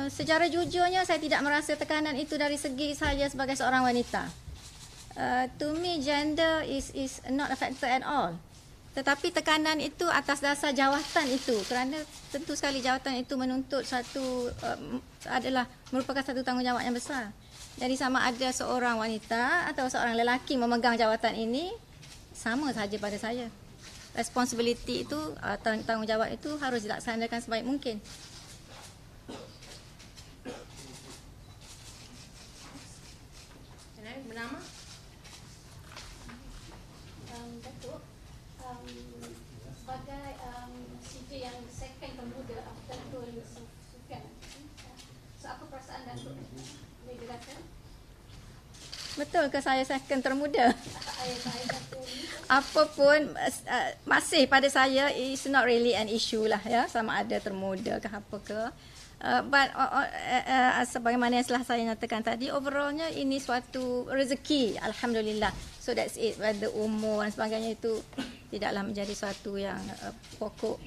Secara jujurnya saya tidak merasa tekanan itu dari segi saya sebagai seorang wanita. To me gender is not a factor at all. Tetapi tekanan itu atas dasar jawatan itu, kerana tentu sekali jawatan itu menuntut satu adalah merupakan satu tanggungjawab yang besar. Jadi sama ada seorang wanita atau seorang lelaki memegang jawatan ini, sama saja pada saya. Responsibility itu, tanggungjawab itu harus dilaksanakan sebaik mungkin. Bernama? Datuk, sebagai CJ yang second termuda after Tuan Sukan, so apa perasaan Datuk? Boleh jelaskan? Betul ke saya second termuda? Apapun, masih pada saya it's not really an issue lah ya, sama ada termuda ke apa ke. But sebagaimana yang telah saya nyatakan tadi, overallnya ini suatu rezeki, alhamdulillah. So that's it. Whether umur dan sebagainya itu tidaklah menjadi suatu yang pokok.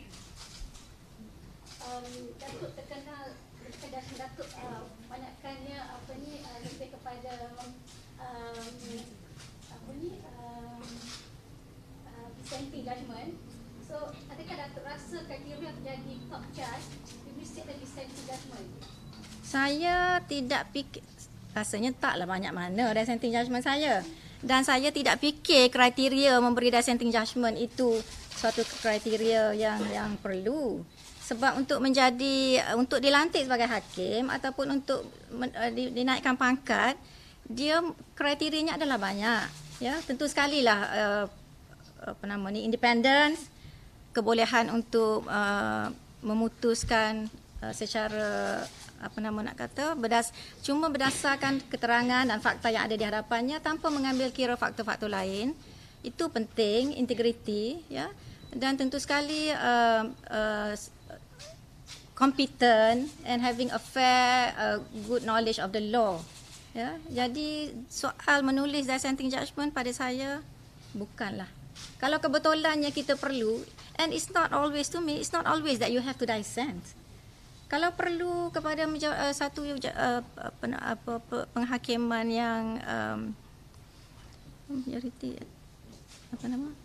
Datuk terkenal kecerdasan Datuk banyakkannya lebih kepada dissenting judgement. So adakah Datuk rasa kriteria menjadi top judge mesti ada dissenting judgement? Saya tidak fikir, rasanya taklah banyak mana dissenting judgement saya. Dan saya tidak fikir kriteria memberi dissenting judgement itu suatu kriteria yang perlu. Sebab untuk dilantik sebagai hakim ataupun untuk dinaikkan pangkat, dia kriterianya adalah banyak. Ya, tentu sekali lah independence, kebolehan untuk memutuskan secara cuma berdasarkan keterangan dan fakta yang ada di hadapannya tanpa mengambil kira faktor-faktor lain. Itu penting, integriti, ya. Dan tentu sekali competent and having a fair, good knowledge of the law. Ya, jadi soal menulis dissenting judgement pada saya bukanlah. Kalau kebetulannya kita perlu, and it's not always, to me, it's not always that you have to dissent. Kalau perlu kepada satu penghakiman yang majoriti,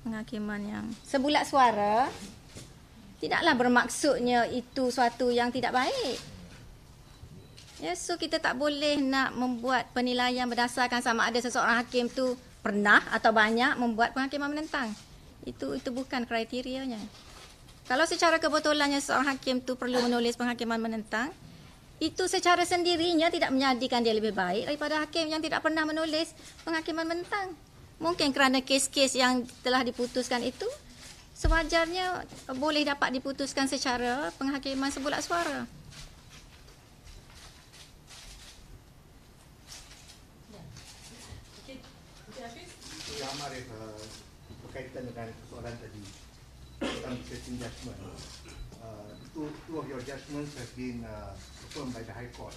penghakiman yang sebulat suara, tidaklah bermaksudnya itu suatu yang tidak baik. Ya, so kita tak boleh nak membuat penilaian berdasarkan sama ada seseorang hakim tu pernah atau banyak membuat penghakiman menentang. Itu bukan kriterianya. Kalau secara kebetulannya seorang hakim tu perlu menulis penghakiman menentang, itu secara sendirinya tidak menjadikan dia lebih baik daripada hakim yang tidak pernah menulis penghakiman menentang. Mungkin kerana kes-kes yang telah diputuskan itu sewajarnya boleh dapat diputuskan secara penghakiman sebulat suara. Berkaitan dengan persoalan tadi tentang dissenting judgement, two of your judgments have been affirmed by the High Court.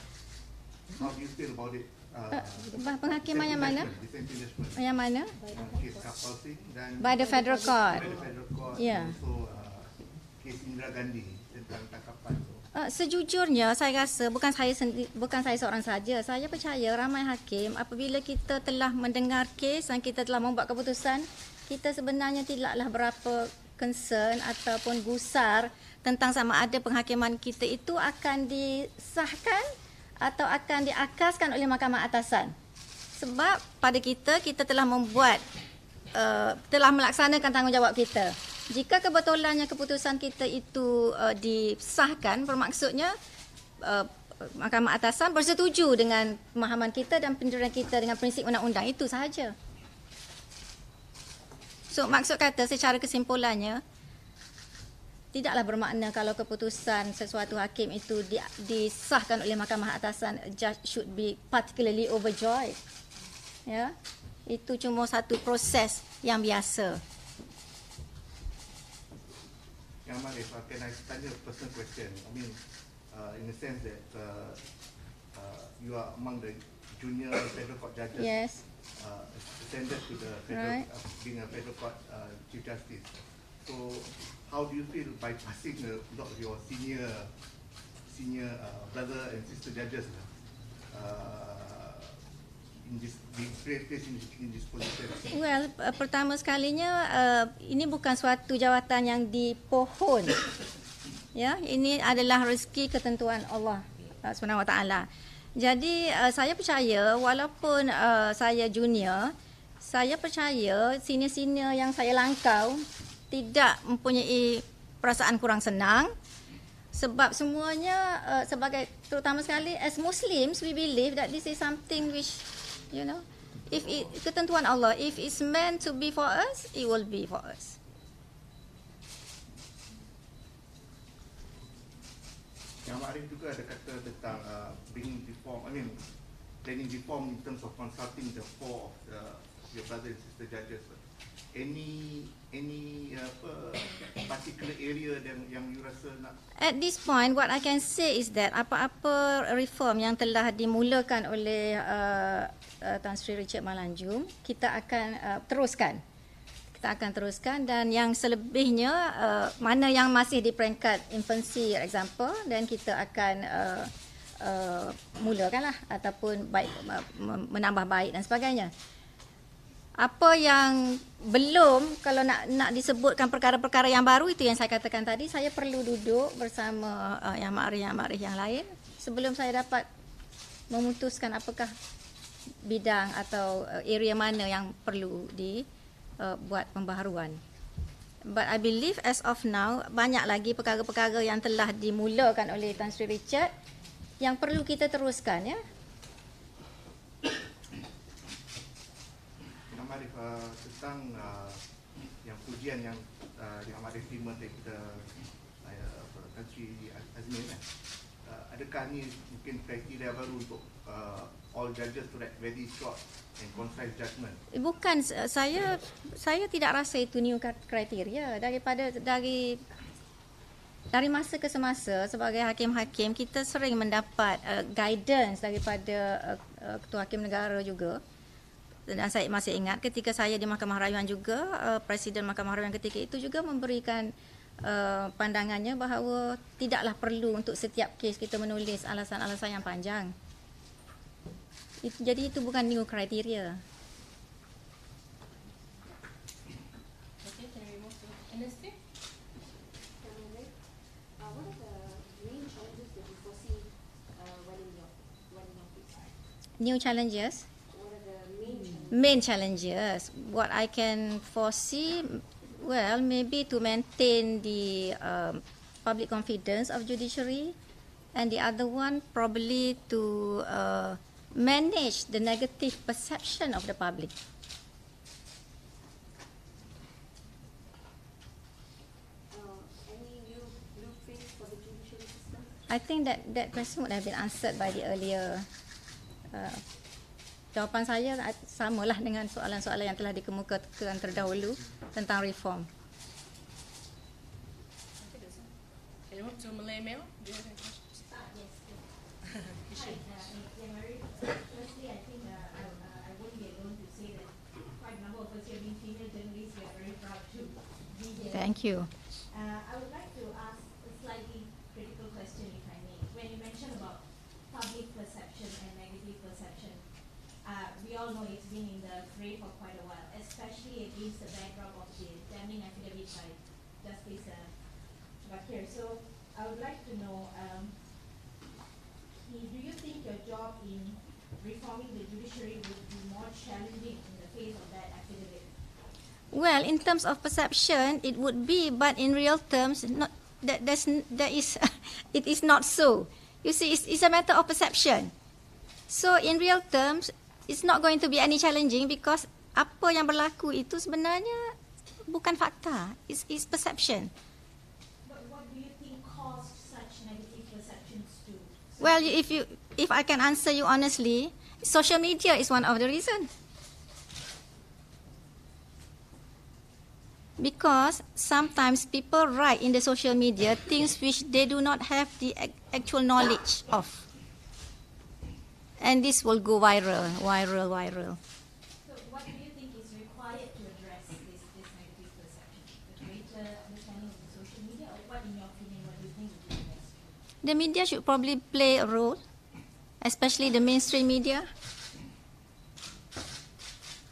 How do you feel about it? Penghakiman yang mana? Dissenting judgement. Yang mana? Kes Kapal Singh dan By the Federal Court. By the Federal Court. Yeah. And also kes Indira Gandhi tentang tangkapan tu. Sejujurnya saya rasa bukan saya seorang saja. Saya percaya ramai hakim apabila kita telah mendengar kes dan kita telah membuat keputusan, kita sebenarnya tidaklah berapa concern ataupun gusar tentang sama ada penghakiman kita itu akan disahkan atau akan diakaskan oleh Mahkamah Atasan. Sebab pada kita telah membuat, telah melaksanakan tanggungjawab kita. Jika kebetulannya keputusan kita itu disahkan, bermaksudnya Mahkamah Atasan bersetuju dengan pemahaman kita dan pendirian kita dengan prinsip undang-undang, itu sahaja. So maksud kata secara kesimpulannya, tidaklah bermakna kalau keputusan sesuatu hakim itu disahkan oleh Mahkamah Atasan, judge should be particularly overjoyed. Ya, itu cuma satu proses yang biasa. Yang mana, if I can tanya a personal question, I mean, in the sense that you are among the junior federal court judges. Yes. Ascended to the federal, Right. Being a federal court chief justice. So, how do you feel by passing a lot of your senior brother and sister judges in this placed in this position? Well, pertama sekalinya ini bukan suatu jawatan yang dipohon. Ya, ini adalah rezeki ketentuan Allah Subhanahu Wa Taala. Jadi saya percaya walaupun saya junior, saya percaya senior-senior yang saya langkau tidak mempunyai perasaan kurang senang, sebab semuanya sebagai, terutama sekali as Muslims, we believe that this is something which, you know, if it, ketentuan Allah, if it's meant to be for us, it will be for us. Yang Arif juga ada kata tentang bringing reform, planning reform in terms of consulting the four of your brother and sister judges. Any particular area yang you rasa nak? At this point, what I can say is that apa-apa reform yang telah dimulakan oleh Tan Sri Richard Malanjum, kita akan teruskan. Kita akan teruskan, dan yang selebihnya mana yang masih di peringkat infancy example, dan kita akan mulakanlah ataupun baik, menambah baik dan sebagainya. Apa yang belum, kalau nak disebutkan perkara-perkara yang baru, itu yang saya katakan tadi, saya perlu duduk bersama yang ma'arif yang lain sebelum saya dapat memutuskan apakah bidang atau area mana yang perlu buat pembaharuan. But I believe as of now, banyak lagi perkara-perkara yang telah dimulakan oleh Tan Sri Richard yang perlu kita teruskan, ya. Arif, tentang yang pujian yang Arif terima daripada Tan Sri Azmin, adakah ni mungkin kriteria baru untuk all judges to write very short and concise judgment? Bukan, saya tidak rasa itu new kriteria. Dari masa ke semasa sebagai hakim-hakim, kita sering mendapat guidance daripada Ketua Hakim Negara juga. Dan saya masih ingat ketika saya di Mahkamah Rayuan juga, Presiden Mahkamah Rayuan ketika itu juga memberikan pandangannya bahawa tidaklah perlu untuk setiap kes kita menulis alasan-alasan yang panjang. Jadi itu bukan new criteria. Okay, can we move to NST? What are the main challenges that you foresee when in your case? New challenges? What are the main challenges? Main challenges, what I can foresee, well, maybe to maintain the public confidence of judiciary, and the other one probably to manage the negative perception of the public. Any new blueprint for the judiciary system? I think that question would have been answered by the earlier. Jawapan saya samalah dengan soalan-soalan yang telah dikemukakan terdahulu tentang reform. Can you move to Malay male? Do you have any questions? Yes. Firstly, I think I won't be alone to say that quite a number of us here being female journalists, we are very proud to be here. Thank you. I would like to ask a slightly critical question, if I may. When you mention about public perception and negative perception, we all know it's been in the fray for quite a while, especially against the backdrop of the damning affidavit by Justice Bakir. So I would like to know, do you think your job in reforming the judiciary would be more challenging in the face of that affidavit? Well, in terms of perception, it would be, but in real terms, not it is not so. You see, it's a matter of perception. So in real terms, it's not going to be any challenging because apa yang berlaku itu sebenarnya bukan fakta. It's perception. But what do you think caused such negative perceptions to? Well, if I can answer you honestly, social media is one of the reasons. Because sometimes people write in the social media things which they do not have the actual knowledge of. And this will go viral. So what do you think is required to address this negative perception? A greater understanding of the social media, or what, in your opinion, what do you think would be the best? the media should probably play a role, especially the mainstream media,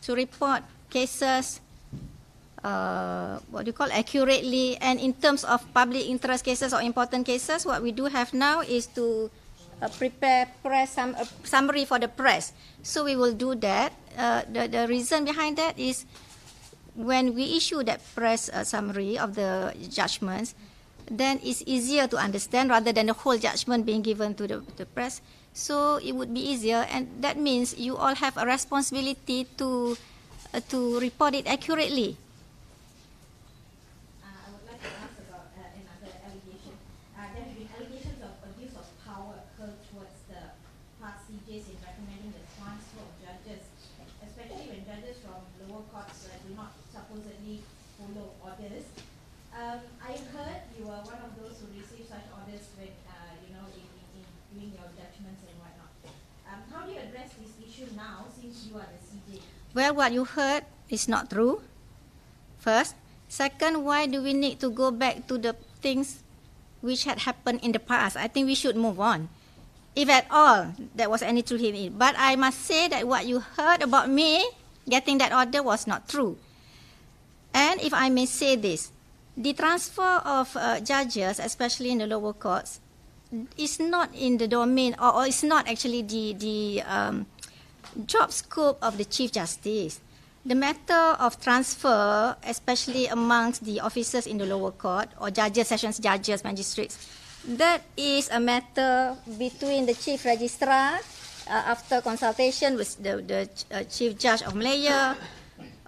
to report cases, accurately, and in terms of public interest cases or important cases, what we do have now is to prepare summary for the press. So we will do that. The reason behind that is when we issue that press summary of the judgments, then it's easier to understand rather than the whole judgment being given to the press. So it would be easier, and that means you all have a responsibility to report it accurately. I would like to ask about another allegation. There have been allegations of abuse of power hurled towards the past CJs in recommending the transfer of judges, especially when judges from lower courts do not supposedly follow orders. I heard you were one of those who received such orders when, in doing your judgments and whatnot. How do you address this issue now since you are the CJ? Well, what you heard is not true, first. Second, why do we need to go back to the things which had happened in the past? I think we should move on, if at all there was any truth in it. But I must say that what you heard about me getting that order was not true. And if I may say this, the transfer of judges, especially in the lower courts, is not in the domain, or is not actually the job scope of the Chief Justice. The matter of transfer, especially amongst the officers in the lower court, or judges, sessions judges, magistrates, that is a matter between the Chief Registrar after consultation with the Chief Judge of Malaya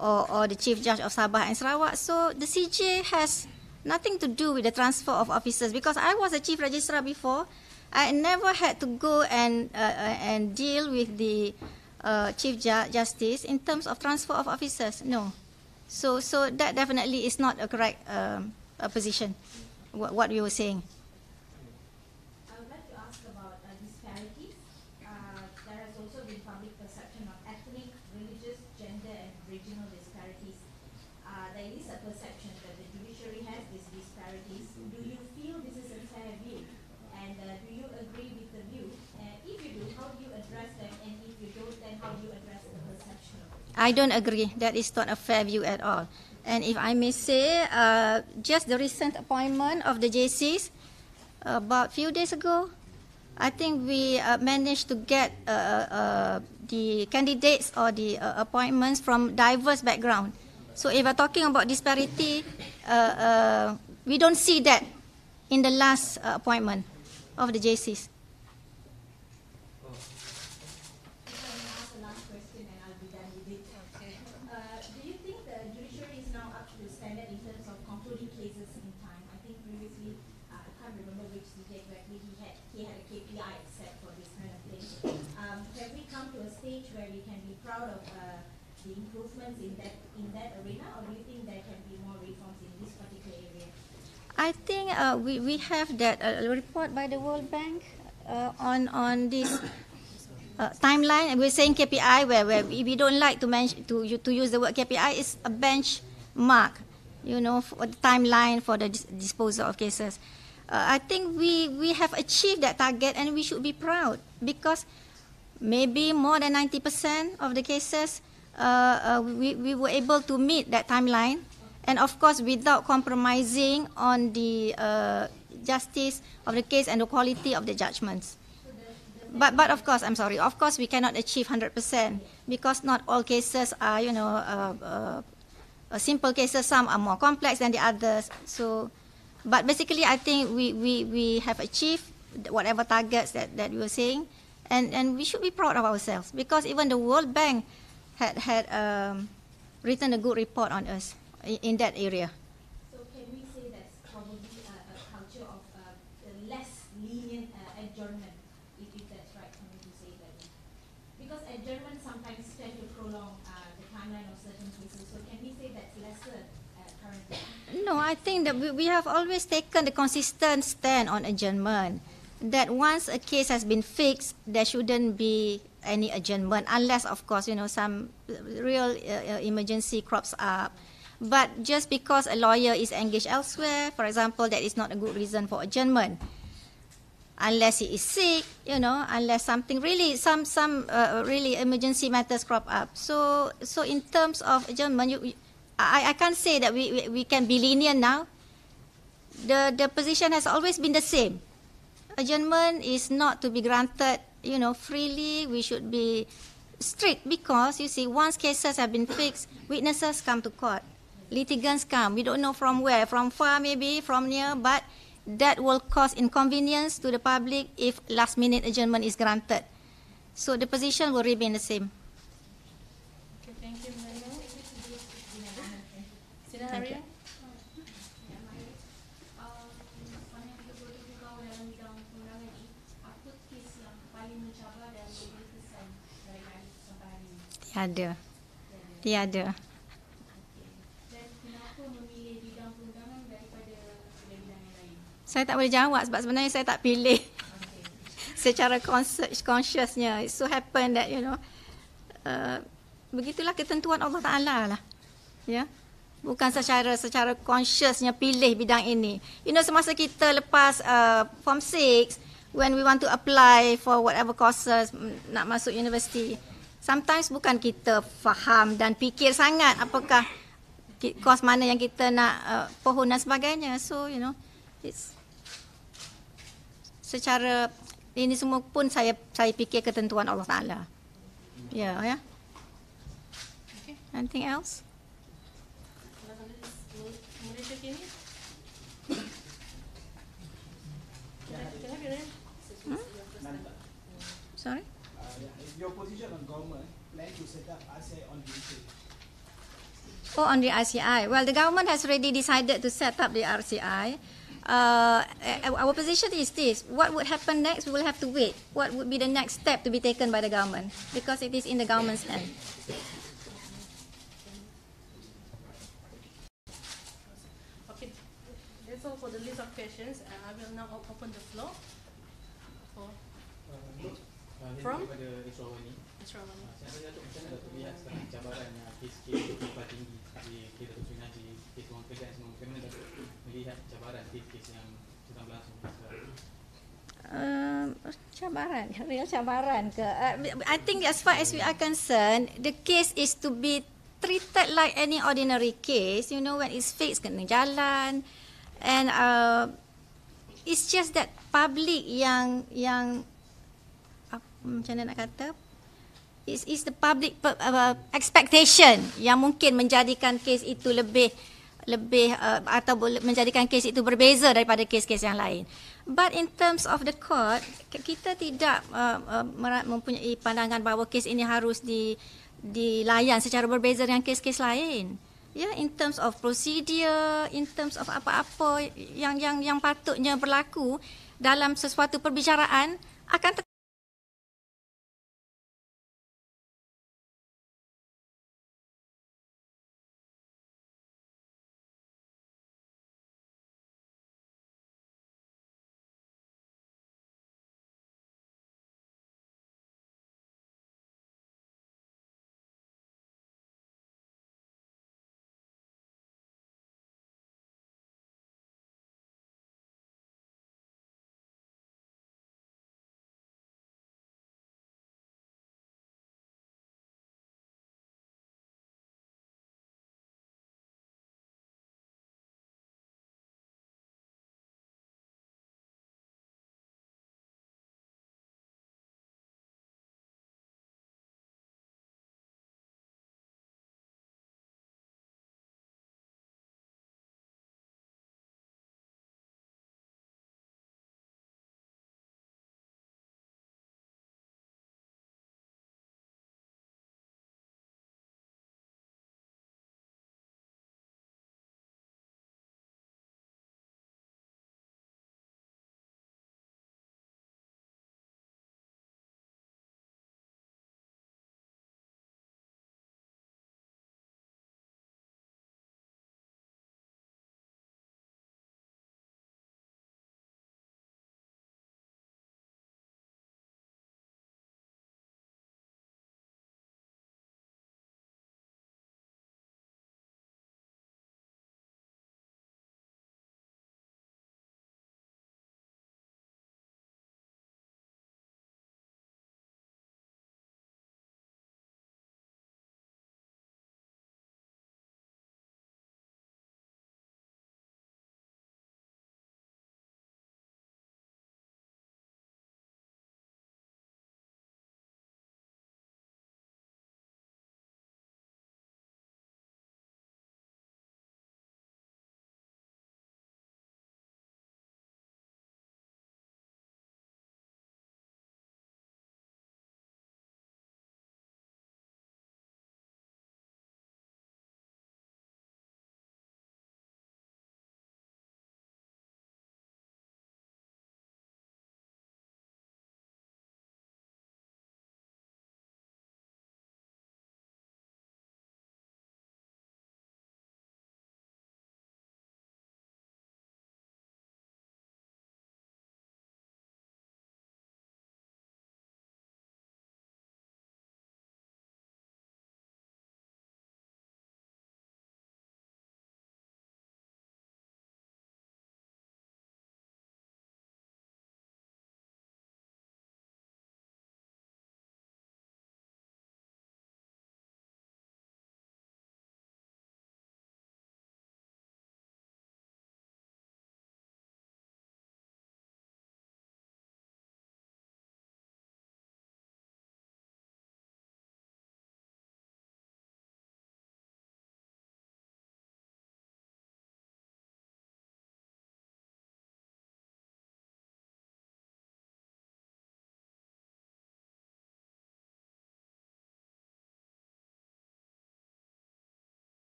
or the Chief Judge of Sabah and Sarawak. So the CJ has nothing to do with the transfer of officers, because I was a Chief Registrar before. I never had to go and deal with the Chief Justice in terms of transfer of officers. No. So that definitely is not a correct position, what we were saying. I would like to ask about disparities. There has also been public perception of ethnic, religious, gender, and regional disparities. There is a perception that the judiciary has these disparities. Do you feel this is a fair view? And do you agree with the view? If you do, how do you address them? And if you don't, then how do you address the perception of it? I don't agree. That is not a fair view at all. And if I may say, just the recent appointment of the JCs, about a few days ago, I think we managed to get the candidates or the appointments from diverse background. So if we're talking about disparity, we don't see that in the last appointment of the JCs. Ask the last question and I'll be done with it. Do you think the judiciary is now up to standard in terms of concluding cases in time? I think previously, I can't remember which CJ exactly, he had a KPI set for this kind of thing. Have we come to a stage where we can be proud of the improvements in that arena, or do you think there can be more reforms in this particular area? I think we have that report by the World Bank on this timeline. We're saying KPI where we don't like to mention to use the word KPI. Is a benchmark, for the timeline for the disposal of cases. I think we have achieved that target, and we should be proud, because maybe more than 90% of the cases we were able to meet that timeline. And of course, without compromising on the justice of the case and the quality of the judgments. But of course, I'm sorry. Of course, we cannot achieve 100%, because not all cases are, simple cases. Some are more complex than the others. So, but basically, I think we have achieved whatever targets that you were saying, and we should be proud of ourselves, because even the World Bank had written a good report on us in that area. So can we say that's probably a culture of less lenient adjournment, if that's right for me to say that? Because adjournment sometimes tend to prolong the timeline of certain cases. So can we say that's lesser currently? No, I think that we have always taken the consistent stand on adjournment, that once a case has been fixed, there shouldn't be any adjournment, unless, of course, some real emergency crops up. But just because a lawyer is engaged elsewhere, for example, that is not a good reason for adjournment. unless he is sick, unless something really, some really emergency matters crop up. So in terms of adjournment, I can't say that we can be lenient now. The position has always been the same. Adjournment is not to be granted, freely. We should be strict because, you see, once cases have been fixed, witnesses come to court, litigants come. We don't know from where, from far maybe, from near, but that will cause inconvenience to the public if last-minute adjournment is granted. So the position will remain the same. Okay, thank you, Maimun. Sidang harian. Mana yang 37 kawan dalam bidang perundangan ini, apa kes yang paling mencabar dan memberi kesan dari hari sampai hari ini? Tiada. Dan kenapa memilih bidang perundangan daripada bidang yang lain? Saya tak boleh jawab sebab sebenarnya saya tak pilih secara consciousnya. It so happen that, begitulah ketentuan Allah Ta'ala lah. Ya. Bukan secara consciousnya pilih bidang ini. Semasa kita lepas form 6, when we want to apply for whatever courses nak masuk universiti, sometimes bukan kita faham dan fikir sangat apakah course mana yang kita nak pohon dan sebagainya. So, it's secara ini semua pun saya fikir ketentuan Allah Ta'ala. Ya. Okay. Anything else? Malaysia kini. Sorry? Your position on government plan to set up RCI on duty. Oh, on the RCI. Well, the government has already decided to set up the RCI. Our position is this. What would happen next? We will have to wait. What would be the next step to be taken by the government? Because it is in the government's hand. Okay, that's all for the list of questions. I will now open the floor for From? Daripada Israwani. Israwani. Saya Datuk, macam mana Datuk lihat sekarang cabaran kes-kes berlipat tinggi di Datuk Seri Haji, kes wang kerajaan semua. Bagaimana Datuk melihat cabaran kes-kes yang sedang berlangsung sekarang? Cabaran, real cabaran ke? I think as far as we are concerned, the case is to be treated like any ordinary case. When it's fixed, kena jalan. And it's just that public yang macam mana nak kata, is the public expectation yang mungkin menjadikan kes itu lebih atau menjadikan kes itu berbeza daripada kes-kes yang lain. But in terms of the court, kita tidak mempunyai pandangan bahawa kes ini harus dilayan secara berbeza dengan kes-kes lain. Ya, in terms of procedure, in terms of apa-apa yang patutnya berlaku dalam sesuatu perbicaraan akan